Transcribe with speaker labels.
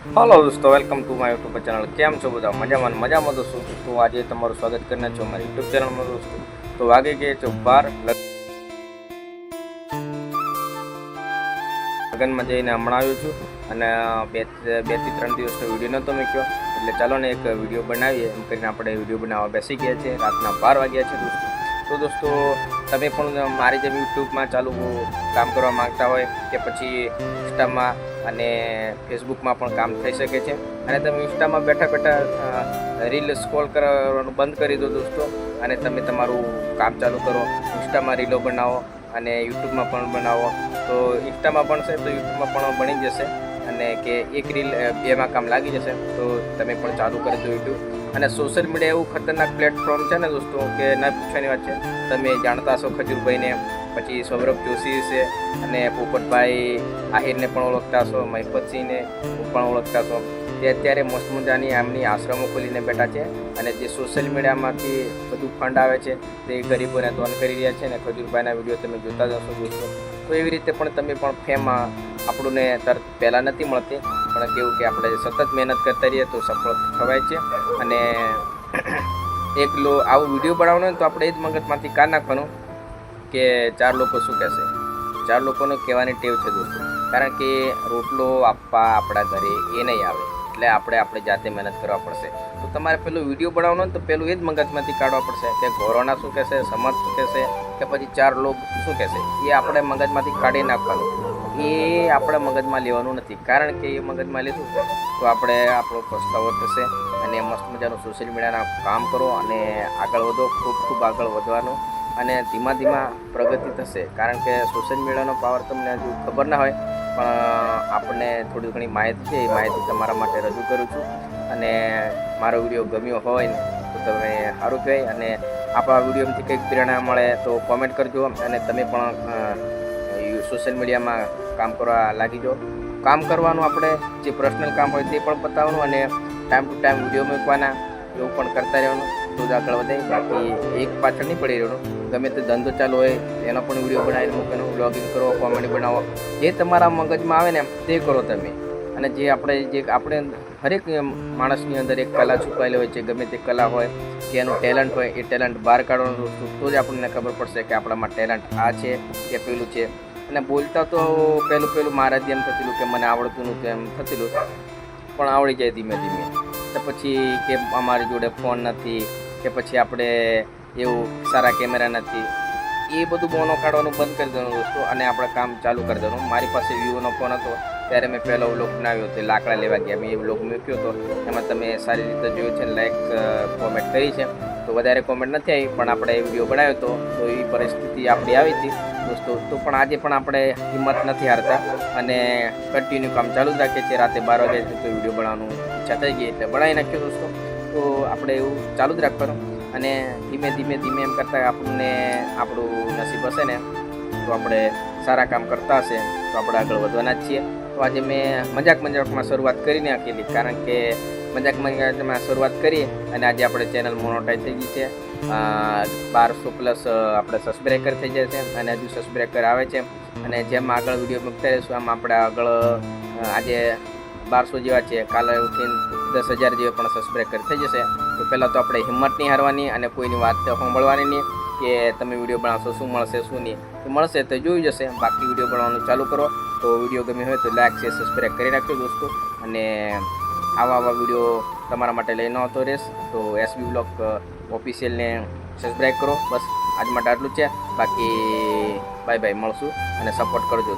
Speaker 1: Hello दोस्तों, welcome to my YouTube channel. केम छो बधा मजामां दोस्तों। तो आज तमारुं स्वागत करना छो मारी यूट्यूब चैनल में दोस्तों। तो वागे गए छो 12 लगन में जईने हमणां आव्यो छुं अने બે થી 3 દિવસનો વિડીયો નહોતો મૂક્યો, એટલે ચાલો ને એક વિડીયો બનાવીએ એમ કરીને આપણે વિડીયો બનાવવા બેસી ગયા છે। રાતના 12 વાગ્યા છે दोस्तों। तो दोस्तों તમે પણ મારી જેમ યુટ્યુબમાં ચાલુ કામ કરવા માંગતા હોય કે પછી ઇન્સ્ટામાં અને ફેસબુકમાં પણ કામ થઈ શકે છે અને તમે ઇન્સ્ટામાં બેઠા બેઠા રીલ સ્ક્રોલ કરવાનું બંધ કરી દો दोस्तों અને તમે તમારું કામ ચાલુ કરો। ઇન્સ્ટામાં રીલો બનાવો અને યુટ્યુબમાં પણ બનાવો તો ઇન્સ્ટામાં બનશે તો યુટ્યુબમાં પણ બની જશે અને કે એક રીલ બેમાં કામ લાગી જશે। તો તમે પણ ચાલુ કરી દો યુટ્યુબ। અને સોશિયલ મીડિયા એવું ખતરનાક પ્લેટફોર્મ છે ને दोस्तों કે ના પૂછવાની વાત છે। તમે જાણતા હશો ખજૂરભાઈને, પછી સૌરભ જોશી છે અને પોપટભાઈ આહિરને પણ ઓળખતા હશો, મહિપતસિંહને પણ ઓળખતા હશો। તે અત્યારે મસ્ત મજાની આમની આશ્રમો ખોલીને બેઠા છે અને જે સોશિયલ મીડિયામાંથી બધું ફંડ આવે છે તે ગરીબોને દાન કરી રહ્યા છે અને ખજૂરભાઈના વિડીયો તમે જોતા જ હશો दोस्तों। તો એવી રીતે પણ તમે પણ ફેમ આપણને તરત પહેલાં નથી મળતી, પણ કેવું કે આપણે સતત મહેનત કરતા રહીએ તો સફળ થવાય છે। અને એકલો આવું વિડીયો બનાવવાનો હોય તો આપણે એ જ મગજમાંથી કાઢ નાખવાનું કે 4 લોકો શું કહેશે। 4 લોકોને કહેવાની ટેવ છે दोस्तों, કારણ કે રોટલો આપવા આપણા ઘરે એ નહીં આવે, એટલે આપણે જાતે મહેનત કરવા પડશે। તો તમારે પેલું વિડીયો બનાવવાનો હોય તો પેલું એ જ મગજમાંથી કાઢવા પડશે કે ઘોરોના શું કહેશે, સમર્થ શું કહેશે કે પછી 4 લોકો શું કહેશે, એ આપણે મગજમાંથી કાઢી નાખવાનું। એ આપણે મગજમાં લેવાનું નથી, કારણ કે એ મગજમાં લીધું તો આપણે આપણો પસ્તાવો થશે। અને મસ્ત મજાનું સોશિયલ મીડિયાના કામ કરો અને આગળ વધો, ખૂબ આગળ વધવાનું અને ધીમા ધીમા પ્રગતિ થશે। કારણ કે સોશિયલ મીડિયાનો પાવર તમને હજુ ખબર ના હોય, પણ આપણને થોડી ઘણી માહિતી છે, એ માહિતી તમારા માટે રજૂ કરું છું। અને મારો વિડીયો ગમ્યો હોય ને તો તમે સારું કહે અને આપણા વિડીયોમાંથી કંઈક પ્રેરણા મળે તો કોમેન્ટ કરજો અને તમે પણ સોશિયલ મીડિયામાં કામ કરવા લાગી જાઓ। કામ કરવાનું, આપણે જે પર્સનલ કામ હોય તે પણ બતાવવાનું અને ટાઈમ ટુ ટાઈમ વિડીયો મૂકવાના, એવું પણ કરતા રહેવાનું તો જ આગળ વધે। બાકી એક પાછળ નહીં પડી રહેવાનું। ગમે તે ધંધો ચાલુ હોય એનો પણ વિડીયો બનાવીને મૂકવાનો, વ્લોગિંગ કરો, કોમેડી બનાવો, જે તમારા મગજમાં આવે ને તે કરો તમે। અને જે આપણે હરેક માણસની અંદર એક કલા છુપાયેલી હોય છે, ગમે તે કલા હોય કે એનું ટેલેન્ટ હોય, એ ટેલેન્ટ બહાર કાઢવાનું તો જ આપણને ખબર પડશે કે આપણામાં ટેલેન્ટ આ છે કે પેલું છે। અને બોલતા તો પહેલું મારાથી એમ થયેલું કે મને આવડતું નહોતું, એમ થયેલું, પણ આવડી જાય ધીમે ધીમે। તો પછી કે અમારી જોડે ફોન નથી કે પછી આપણે એવું સારા કેમેરા નથી, એ બધું બોનો કાઢવાનું બંધ કરી દેવાનું दोस्तों અને આપણે કામ ચાલુ કરી દેવાનું। મારી પાસે વિવોનો ફોન હતો ત્યારે મેં પહેલો વ્લોગ બનાવ્યો, તે લાકડા લેવા ગયા મેં એ વ્લોગ મૂક્યો હતો, એમાં તમે સારી રીતે જોયું છે, લાઈક કોમેન્ટ કરી છે। તો વધારે કોમેન્ટ નથી આવી, પણ આપણે એ વિડીયો બનાવ્યો હતો તો એ પરિસ્થિતિ આપણી આવી હતી दोस्तों। તો પણ આજે પણ આપણે હિંમત નથી હારતા અને કન્ટિન્યુ કામ ચાલુ જ રાખીએ છીએ। રાતે 12 વાગે તો વિડીયો બનાવવાનું ઈચ્છા થઈ ગઈ એટલે બનાવી નાખ્યો दोस्तों। તો આપણે એવું ચાલુ જ રાખવાનું અને ધીમે ધીમે એમ કરતાં આપણને આપણું નસીબ હશે ને તો આપણે સારા કામ કરતા હશે તો આપણે આગળ વધવાના જ છીએ। તો આજે મેં મજાકમાં શરૂઆત કરી નાખેલી, કારણ કે મજાકમાં શરૂઆત કરી અને આજે આપણે ચેનલ મોનોટાઈઝ થઈ ગઈ છે। 1200+ આપણે સબસ્ક્રાઈબર થઈ જાય છે અને હજુ સબસ્ક્રાઈબર આવે છે અને જેમ આગળ વિડીયો મૂકતા રહીશું આમ આપણે આગળ આજે 1200 જેવા છે, કાલે ઉઠીને 10,000 જેવા પણ સબસ્ક્રાઈબર થઈ જશે। તો પહેલાં તો આપણે હિંમત નહીં હારવાની અને કોઈની વાત સાંભળવાની નહીં કે તમે વિડીયો બનાવશો શું મળશે શું નહીં, તો મળશે તો જોઈ જશે। બાકી વિડીયો બનાવવાનું ચાલુ કરો। તો વિડીયો ગમ્યો હોય તો લાઈક શેર સબસ્ક્રાઈબ કરી નાખજો दोस्तों અને આવા વિડીયો તમારા માટે લઈને આવતો રહેશ। તો એસબી બ્લોગ ઓફિશિયલને સબસ્ક્રાઈબ કરો। બસ આજ માટે આટલું છે, બાકી બાય મળશું અને સપોર્ટ કરજો।